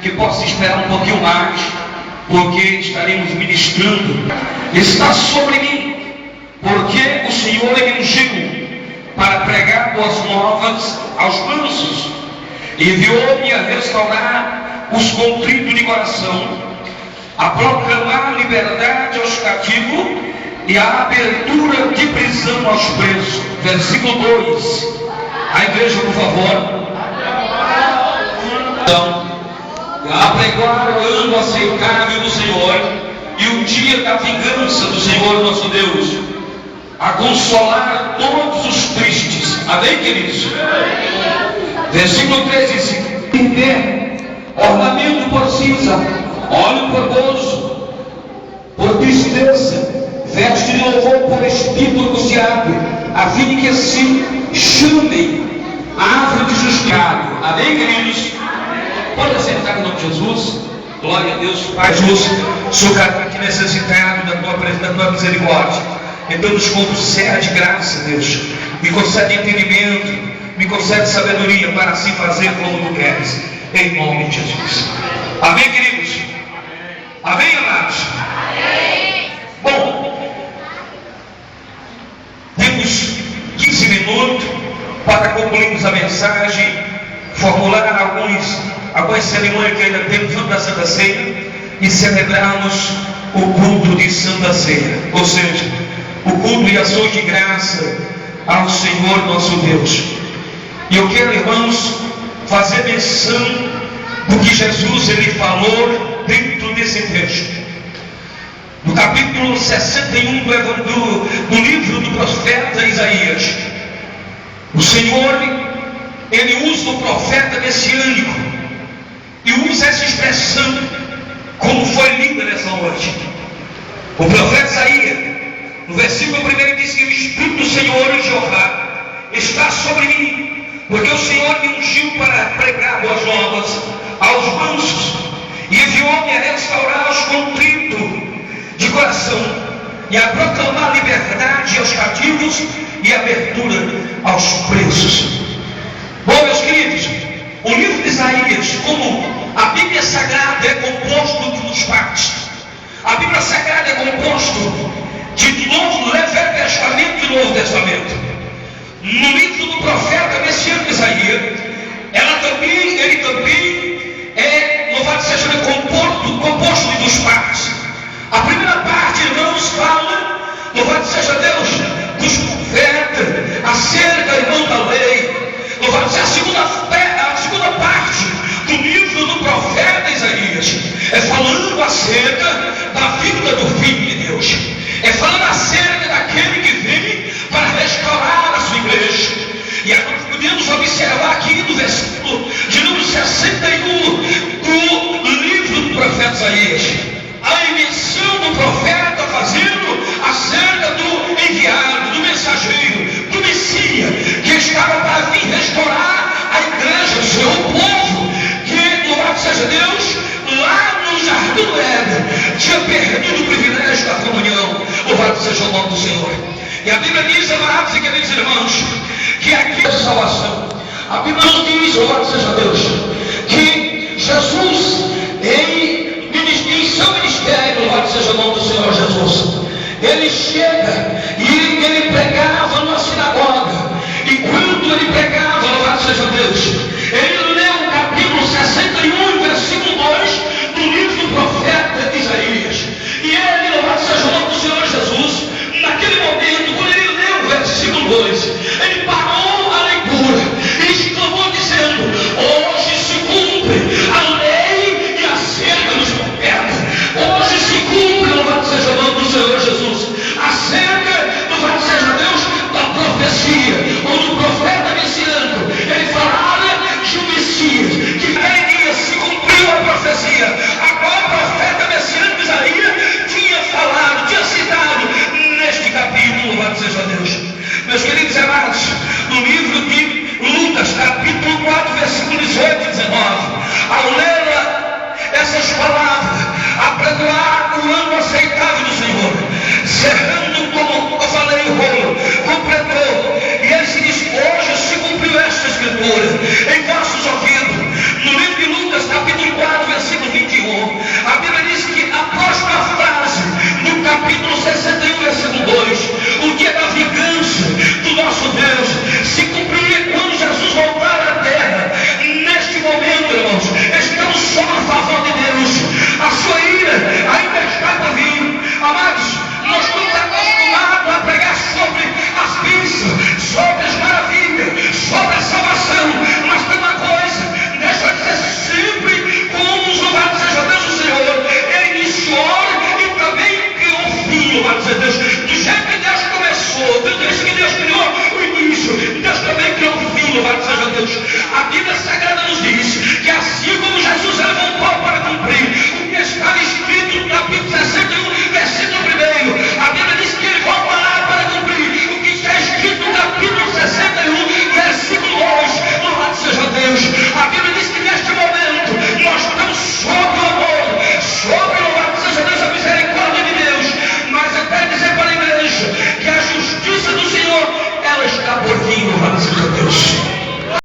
que possa esperar um pouquinho mais, porque estaremos ministrando. Está sobre mim, porque o Senhor me ungiu para pregar boas novas aos mansos, enviou-me a restaurar os contritos de coração, a proclamar liberdade aos cativos e a abertura de prisão aos presos. Versículo 2. A igreja, por favor. Então, apregoar o ano aceitável do Senhor e o dia da vingança do Senhor nosso Deus, a consolar todos os tristes. Amém, queridos? Versículo 13 diz: ornamento por cinza, óleo por gozo, por tristeza, veste de louvor por espírito angustiado, a fim de que se chamem árvore de justiça. Amém, queridos? Pode sentar em nome de Jesus. Glória a Deus. Pai justo, sou aqui necessitado da tua misericórdia. Então nos concede graça, Deus. Me concede entendimento, me concede sabedoria para assim fazer como tu queres. Em nome de Jesus. Amém, queridos? Amém, amados? Amém. Bom, temos 15 minutos para concluirmos a mensagem, formular algumas cerimônias que ainda temos antes da Santa Ceia e celebrarmos o culto de Santa Ceia, ou seja, o culto e ações de graça ao Senhor nosso Deus. E eu quero, irmãos, fazer menção do que Jesus ele falou dentro desse texto. No capítulo 61 do livro do profeta Isaías, o Senhor ele usa o profeta messiânico e usa essa expressão como foi lida nessa noite. O profeta Isaías, no versículo 1, diz que o Espírito do Senhor Jeová está sobre mim, porque o Senhor me ungiu para pregar boas novas aos mansos e enviou-me a restaurar os contritos de coração e a proclamar liberdade aos cativos e abertura aos presos. Bom, meus queridos, o livro de Isaías, como a Bíblia Sagrada é composto de duas partes. A Bíblia Sagrada é composto de Velho Testamento e Novo Testamento. No livro do profeta messiânico Isaías, ele também é, louvado seja Deus, composto de duas partes. A primeira parte, irmãos, fala, louvado seja Deus, dos profetas, acerca, irmão, da lei. Louvado seja a segunda parte do livro do profeta Isaías, é falando acerca da vida do Filho de Deus, é falando acerca daquele que vem para restaurar a sua igreja. E agora podemos observar aqui no versículo de número 61 do livro do profeta Isaías, a menção do profeta fazendo acerca do enviado, do mensageiro, do Messias, que estava para vir restaurar a igreja, o seu povo, que, louvado seja Deus, lá no Jardim do Éden, tinha perdido o privilégio da comunhão. Louvado seja o nome do Senhor. E a Bíblia diz, amados e queridos irmãos, que aqui é a salvação. A Bíblia nos diz, louvado seja Deus, que Jesus, em seu ministério, louvado seja o nome do Senhor Jesus, ele chega e ele pregava numa sinagoga. E quando ele pregava, louvado seja Deus, ele leu o capítulo 61, versículo 2 do livro do profeta Isaías. E ele, louvado seja o nome do Senhor Jesus, naquele momento, quando ele leu o versículo 2, ele parou a leitura e exclamou dizendo: hoje se cumpre a lei e acerca dos profetas. Hoje se cumpre, louvado seja o nome do Senhor Jesus, acerca, louvado seja Deus, da profecia, onde o profeta messiânico, ele falava de um Messias, que naquele dia se cumpriu a profecia. Agora o profeta messiânico Isaías tinha falado, tinha citado neste capítulo, louvado seja Deus. Meus queridos amados, no livro de Lucas, capítulo 4, versículo 18 e 19, ao ler essas palavras, apregoar o ano aceitável do Senhor, cerrando, como eu falei, o rolo, completou, e ele se diz: hoje se cumpriu esta escritura em vossos ouvidos. No livro de Lucas, capítulo 4, Daqui a pouquinho, louvado seja Deus.